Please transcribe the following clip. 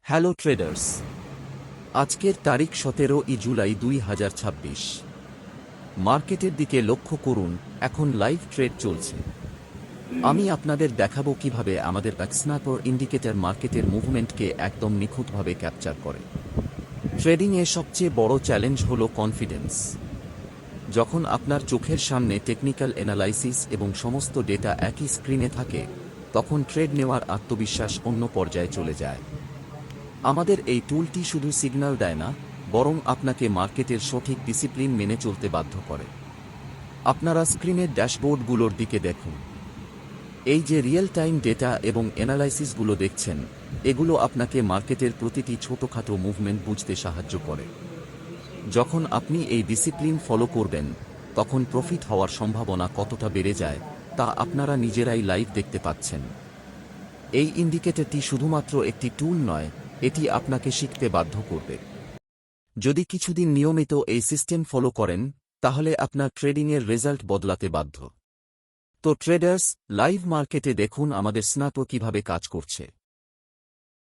Hello traders, আজকের তারিখ 17 জুলাই 2026। মার্কেটের দিকে লক্ষ্য করুন, এখন লাইভ ট্রেড চলছে। আমি আপনাদের দেখাবো কিভাবে আমাদের স্ন্যাপার ইন্ডিকেটর মার্কেটের মুভমেন্টকে একদম নিখুঁতভাবে ক্যাপচার করে। ট্রেডিংয়ে সবচেয়ে বড় চ্যালেঞ্জ হল কনফিডেন্স। যখন আপনার চোখের সামনে টেকনিক্যাল অ্যানালাইসিস এবং সমস্ত ডেটা একই স্ক্রিনে থাকে, তখন ট্রেড নেওয়ার আত্মবিশ্বাস অন্য পর্যায়ে চলে যায়। আমাদের এই টুলটি শুধু সিগন্যাল দেয় না, বরং আপনাকে মার্কেটের সঠিক ডিসিপ্লিন মেনে চলতে বাধ্য করে। আপনারা স্ক্রিনের ড্যাশবোর্ডগুলোর দিকে দেখুন। এই যে রিয়েল টাইম ডেটা এবং অ্যানালাইসিসগুলো দেখছেন, এগুলো আপনাকে মার্কেটের প্রতিটি ছোটখাটো মুভমেন্ট বুঝতে সাহায্য করে। যখন আপনি এই ডিসিপ্লিন ফলো করবেন, তখন প্রফিট হওয়ার সম্ভাবনা কতটা বেড়ে যায় তা আপনারা নিজেরাই লাইভ দেখতে পাচ্ছেন। এই ইন্ডিকেটরটি শুধুমাত্র একটি টুল নয়, এটি আপনাকে শিখতে বাধ্য করবে। যদি কিছুদিন নিয়মিত এই সিস্টেম ফলো করেন, তাহলে আপনার ট্রেডিংয়ের রেজাল্ট বদলাতে বাধ্য। তো ট্রেডার্স, লাইভ মার্কেটে দেখুন আমাদের স্ন্যাপার কিভাবে কাজ করছে।